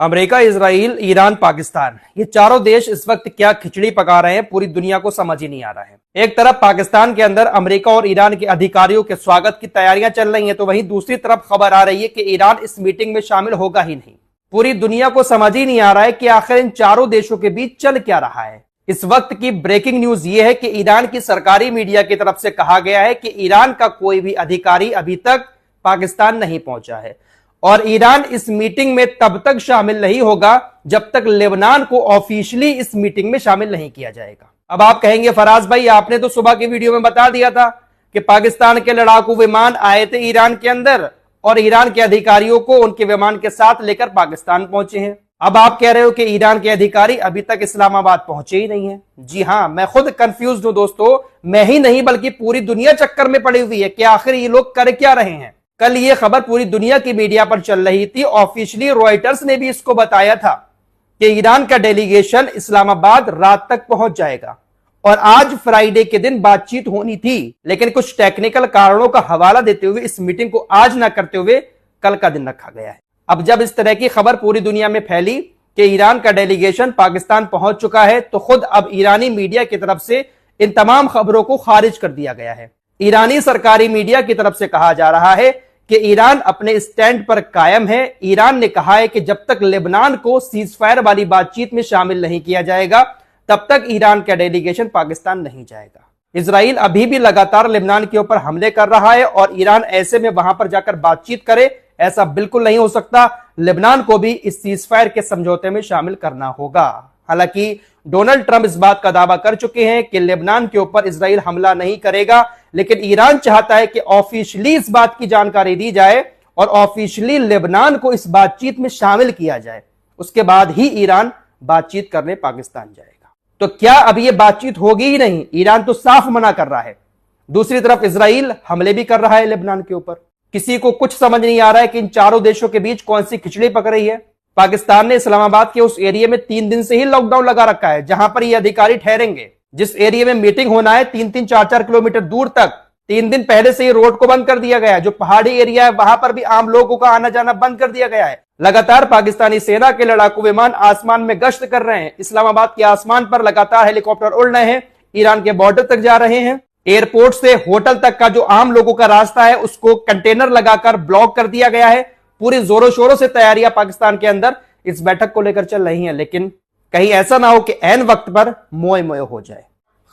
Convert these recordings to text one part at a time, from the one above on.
America, Israel, Iran, Pakistan, ये चारों देश इस वक्त क्या खिचड़ी पका रहे हैं, पूरी दुनिया को समझ ही नहीं आ रहा है। एक तरफ पाकिस्तान के अंदर अमेरिका और ईरान के अधिकारियों के स्वागत की तैयारियां चल रही हैं, तो वहीं दूसरी तरफ खबर आ रही है कि ईरान इस मीटिंग में शामिल होगा ही नहीं। पूरी दुनिया को समझ ही नहीं आ रहा है कि आखिर इन चारों देशों के बीच चल क्या रहा है। इस वक्त की ब्रेकिंग न्यूज ये है कि ईरान की सरकारी मीडिया की तरफ से कहा गया है कि ईरान का कोई भी अधिकारी अभी तक पाकिस्तान नहीं पहुंचा है और ईरान इस मीटिंग में तब तक शामिल नहीं होगा जब तक लेबनान को ऑफिशियली इस मीटिंग में शामिल नहीं किया जाएगा। अब आप कहेंगे फराज भाई, आपने तो सुबह की वीडियो में बता दिया था कि पाकिस्तान के लड़ाकू विमान आए थे ईरान के अंदर और ईरान के अधिकारियों को उनके विमान के साथ लेकर पाकिस्तान पहुंचे हैं। अब आप कह रहे हो कि ईरान के अधिकारी अभी तक इस्लामाबाद पहुंचे ही नहीं है। जी हां, मैं खुद कंफ्यूज हूं दोस्तों। मैं ही नहीं बल्कि पूरी दुनिया चक्कर में पड़ी हुई है कि आखिर ये लोग कर क्या रहे हैं। कल ये खबर पूरी दुनिया की मीडिया पर चल रही थी, ऑफिशियली रॉयटर्स ने भी इसको बताया था कि ईरान का डेलीगेशन इस्लामाबाद रात तक पहुंच जाएगा और आज फ्राइडे के दिन बातचीत होनी थी, लेकिन कुछ टेक्निकल कारणों का हवाला देते हुए इस मीटिंग को आज न करते हुए कल का दिन रखा गया है। अब जब इस तरह की खबर पूरी दुनिया में फैली कि ईरान का डेलीगेशन पाकिस्तान पहुंच चुका है, तो खुद अब ईरानी मीडिया की तरफ से इन तमाम खबरों को खारिज कर दिया गया है। ईरानी सरकारी मीडिया की तरफ से कहा जा रहा है कि ईरान अपने स्टैंड पर कायम है। ईरान ने कहा है कि जब तक लेबनान को सीजफायर वाली बातचीत में शामिल नहीं किया जाएगा तब तक ईरान का डेलीगेशन पाकिस्तान नहीं जाएगा। इजराइल अभी भी लगातार लेबनान के ऊपर हमले कर रहा है और ईरान ऐसे में वहां पर जाकर बातचीत करे, ऐसा बिल्कुल नहीं हो सकता। लेबनान को भी इस सीजफायर के समझौते में शामिल करना होगा। हालांकि डोनाल्ड ट्रंप इस बात का दावा कर चुके हैं कि लेबनान के ऊपर इजराइल हमला नहीं करेगा, लेकिन ईरान चाहता है कि ऑफिशियली इस बात की जानकारी दी जाए और ऑफिशियली लेबनान को इस बातचीत में शामिल किया जाए, उसके बाद ही ईरान बातचीत करने पाकिस्तान जाएगा। तो क्या अब यह बातचीत होगी ही नहीं? ईरान तो साफ मना कर रहा है। दूसरी तरफ इजराइल हमले भी कर रहा है लेबनान के ऊपर। किसी को कुछ समझ नहीं आ रहा है कि इन चारों देशों के बीच कौन सी खिचड़ी पक रही है। पाकिस्तान ने इस्लामाबाद के उस एरिया में 3 दिन से ही लॉकडाउन लगा रखा है जहां पर ये अधिकारी ठहरेंगे। जिस एरिया में मीटिंग होना है 3-3, 4-4 किलोमीटर दूर तक 3 दिन पहले से ही रोड को बंद कर दिया गया है। जो पहाड़ी एरिया है वहां पर भी आम लोगों का आना जाना बंद कर दिया गया है। लगातार पाकिस्तानी सेना के लड़ाकू विमान आसमान में गश्त कर रहे हैं। इस्लामाबाद के आसमान पर लगातार हेलीकॉप्टर उड़ रहे हैं, ईरान के बॉर्डर तक जा रहे हैं। एयरपोर्ट से होटल तक का जो आम लोगों का रास्ता है उसको कंटेनर लगाकर ब्लॉक कर दिया गया है। पूरी जोरों शोरों से तैयारियां पाकिस्तान के अंदर इस बैठक को लेकर चल रही हैं, लेकिन कहीं ऐसा ना हो कि ऐन वक्त पर मोए मोए हो जाए।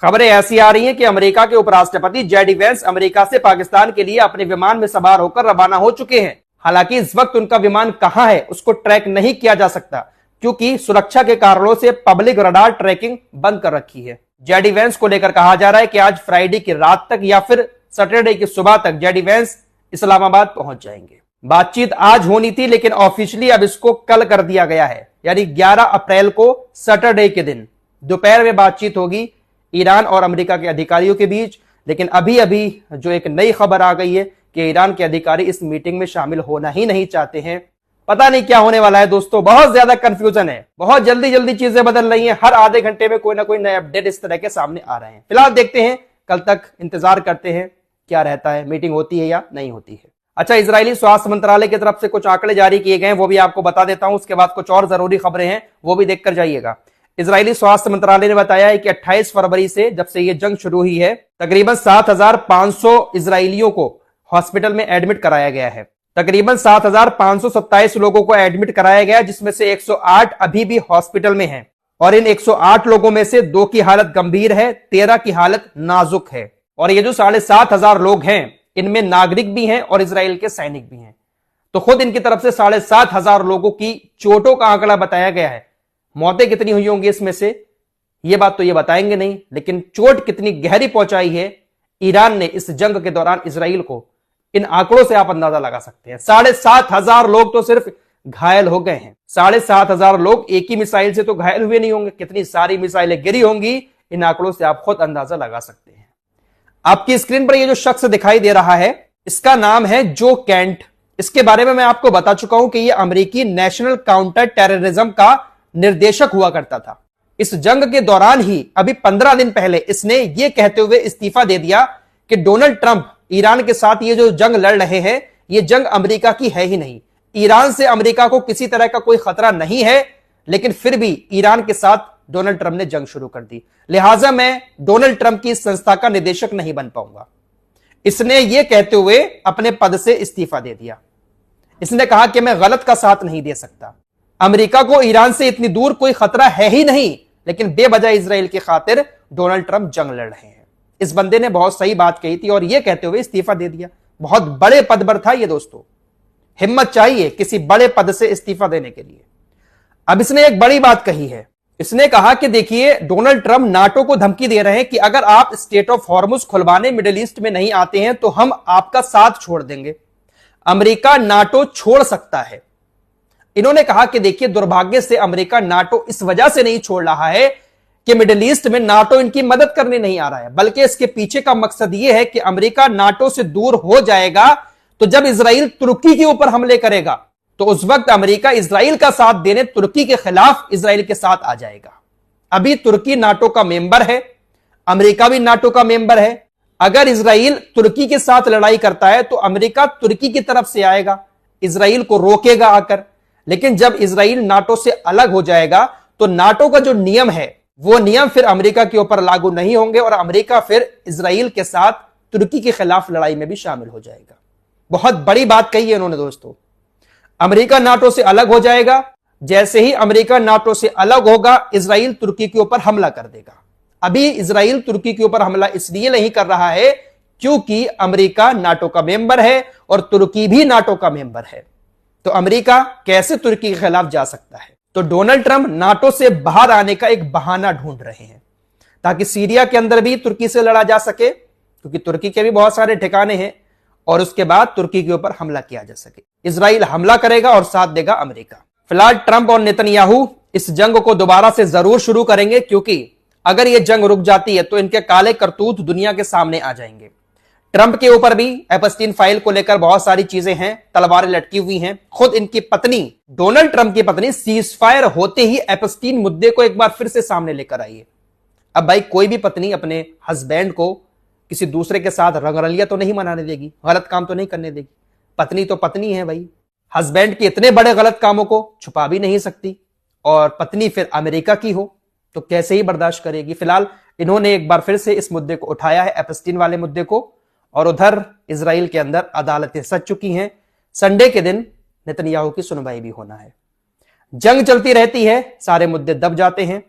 खबरें ऐसी आ रही हैं कि अमेरिका के उपराष्ट्रपति जेडी वेंस अमेरिका से पाकिस्तान के लिए अपने विमान में सवार होकर रवाना हो चुके हैं। हालांकि इस वक्त उनका विमान कहां है उसको ट्रैक नहीं किया जा सकता, क्योंकि सुरक्षा के कारणों से पब्लिक रडार ट्रैकिंग बंद कर रखी है। जेडी वेंस को लेकर कहा जा रहा है कि आज फ्राइडे की रात तक या फिर सैटरडे की सुबह तक जेडी वेंस इस्लामाबाद पहुंच जाएंगे। बातचीत आज होनी थी, लेकिन ऑफिशियली अब इसको कल कर दिया गया है, यानी 11 अप्रैल को सैटरडे के दिन दोपहर में बातचीत होगी ईरान और अमेरिका के अधिकारियों के बीच। लेकिन अभी अभी जो एक नई खबर आ गई है कि ईरान के अधिकारी इस मीटिंग में शामिल होना ही नहीं चाहते हैं। पता नहीं क्या होने वाला है दोस्तों, बहुत ज्यादा कंफ्यूजन है। बहुत जल्दी जल्दी चीजें बदल रही हैं। हर आधे घंटे में कोई ना कोई नए अपडेट इस तरह के सामने आ रहे हैं। फिलहाल देखते हैं, कल तक इंतजार करते हैं क्या रहता है, मीटिंग होती है या नहीं होती है। अच्छा, इजरायली स्वास्थ्य मंत्रालय की तरफ से कुछ आंकड़े जारी किए गए हैं, वो भी आपको बता देता हूं। उसके बाद कुछ और जरूरी खबरें हैं, वो भी देखकर जाइएगा। इजरायली स्वास्थ्य मंत्रालय ने बताया है कि 28 फरवरी से जब से ये जंग शुरू हुई है, तकरीबन 7,500 इजरायलियों को हॉस्पिटल में एडमिट कराया गया है। तकरीबन 7,527 लोगों को एडमिट कराया गया, जिसमें से 108 अभी भी हॉस्पिटल में हैं और इन 108 लोगों में से 2 की हालत गंभीर है, 13 की हालत नाजुक है। और ये जो 7,500 लोग हैं इनमें नागरिक भी हैं और इजराइल के सैनिक भी हैं। तो खुद इनकी तरफ से 7,500 लोगों की चोटों का आंकड़ा बताया गया है। मौतें कितनी हुई होंगी इसमें से ये बात तो ये बताएंगे नहीं, लेकिन चोट कितनी गहरी पहुंचाई है ईरान ने इस जंग के दौरान इजराइल को, इन आंकड़ों से आप अंदाजा लगा सकते हैं। 7,500 लोग तो सिर्फ घायल हो गए हैं। 7,500 लोग एक ही मिसाइल से तो घायल हुए नहीं होंगे, कितनी सारी मिसाइलें गिरी होंगी, इन आंकड़ों से आप खुद अंदाजा लगा सकते हैं। आपकी स्क्रीन पर ये जो शख्स दिखाई दे रहा है इसका नाम है जो कैंट। इसके बारे में मैं आपको बता चुका हूं कि यह अमेरिकी नेशनल काउंटर टेररिज्म का निर्देशक हुआ करता था। इस जंग के दौरान ही अभी 15 दिन पहले इसने यह कहते हुए इस्तीफा दे दिया कि डोनाल्ड ट्रंप ईरान के साथ ये जो जंग लड़ रहे हैं ये जंग अमेरिका की है ही नहीं, ईरान से अमेरिका को किसी तरह का कोई खतरा नहीं है, लेकिन फिर भी ईरान के साथ डोनाल्ड ट्रंप ने जंग शुरू कर दी, लिहाजा मैं डोनाल्ड ट्रंप की इस संस्था का निदेशक नहीं बन पाऊंगा। इसने यह कहते हुए अपने पद से इस्तीफा दे दिया। इसने कहा कि मैं गलत का साथ नहीं दे सकता। अमेरिका को ईरान से इतनी दूर कोई खतरा है ही नहीं, लेकिन बेवजह इजराइल की खातिर डोनाल्ड ट्रंप जंग लड़ रहे हैं। इस बंदे ने बहुत सही बात कही थी और यह कहते हुए इस्तीफा दे दिया। बहुत बड़े पद पर था यह दोस्तों, हिम्मत चाहिए किसी बड़े पद से इस्तीफा देने के लिए। अब इसने एक बड़ी बात कही है। इसने कहा कि देखिए, डोनाल्ड ट्रंप नाटो को धमकी दे रहे हैं कि अगर आप स्टेट ऑफ हॉर्मुज खुलवाने मिडिल ईस्ट में नहीं आते हैं तो हम आपका साथ छोड़ देंगे। अमेरिका नाटो छोड़ सकता है। इन्होंने कहा कि देखिए, दुर्भाग्य से अमेरिका नाटो इस वजह से नहीं छोड़ रहा है कि मिडिल ईस्ट में नाटो इनकी मदद करने नहीं आ रहा है, बल्कि इसके पीछे का मकसद यह है कि अमेरिका नाटो से दूर हो जाएगा तो जब इजराइल तुर्की के ऊपर हमले करेगा तो उस वक्त अमेरिका इजराइल का साथ देने तुर्की के खिलाफ इजराइल के साथ आ जाएगा। अभी तुर्की नाटो का मेंबर है, अमेरिका भी नाटो का मेंबर है। अगर इजराइल तुर्की के साथ लड़ाई करता है तो अमेरिका तुर्की की तरफ से आएगा, इजराइल को रोकेगा आकर। लेकिन जब इजराइल नाटो से अलग हो जाएगा तो नाटो का जो नियम है वो नियम फिर अमेरिका के ऊपर लागू नहीं होंगे और अमेरिका फिर इजराइल के साथ तुर्की के खिलाफ लड़ाई में भी शामिल हो जाएगा। बहुत बड़ी बात कही है उन्होंने दोस्तों। अमेरिका नाटो से अलग हो जाएगा, जैसे ही अमेरिका नाटो से अलग होगा इजराइल तुर्की के ऊपर हमला कर देगा। अभी इजराइल तुर्की के ऊपर हमला इसलिए नहीं कर रहा है क्योंकि अमेरिका नाटो का मेंबर है और तुर्की भी नाटो का मेंबर है। तो अमेरिका कैसे तुर्की के खिलाफ जा सकता है? तो डोनाल्ड ट्रंप नाटो से बाहर आने का एक बहाना ढूंढ रहे हैं ताकि सीरिया के अंदर भी तुर्की से लड़ा जा सके, क्योंकि तुर्की के भी बहुत सारे ठिकाने हैं, और उसके बाद तुर्की के ऊपर हमला किया जा सके। इजराइल हमला करेगा और साथ देगा अमेरिका। फिलहाल ट्रंप और नेतन्याहू इस जंग को दोबारा से जरूर शुरू करेंगे, क्योंकि अगर यह जंग रुक जाती है तो इनके काले करतूत दुनिया के सामने आ जाएंगे। ट्रंप के ऊपर भी एपस्टीन फाइल को लेकर बहुत सारी चीजें हैं, तलवारें लटकी हुई हैं। खुद इनकी पत्नी, डोनाल्ड ट्रंप की पत्नी, सीजफायर होते ही एपस्टीन मुद्दे को एक बार फिर से सामने लेकर आई है। अब भाई, कोई भी पत्नी अपने हस्बैंड को किसी दूसरे के साथ रंगरलिया तो नहीं मनाने देगी, गलत काम तो नहीं करने देगी। पत्नी तो पत्नी है भाई, हस्बैंड के इतने बड़े गलत कामों को छुपा भी नहीं सकती, और पत्नी फिर अमेरिका की हो तो कैसे ही बर्दाश्त करेगी। फिलहाल इन्होंने एक बार फिर से इस मुद्दे को उठाया है, एपस्टीन वाले मुद्दे को, और उधर इजराइल के अंदर अदालतें सज चुकी हैं। संडे के दिन नेतन्याहू की सुनवाई भी होना है। जंग चलती रहती है, सारे मुद्दे दब जाते हैं।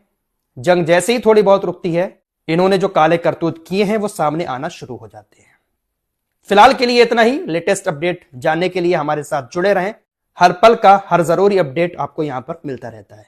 जंग जैसे ही थोड़ी बहुत रुकती है, इन्होंने जो काले करतूत किए हैं वो सामने आना शुरू हो जाते हैं। फिलहाल के लिए इतना ही। लेटेस्ट अपडेट जानने के लिए हमारे साथ जुड़े रहें। हर पल का हर जरूरी अपडेट आपको यहां पर मिलता रहता है।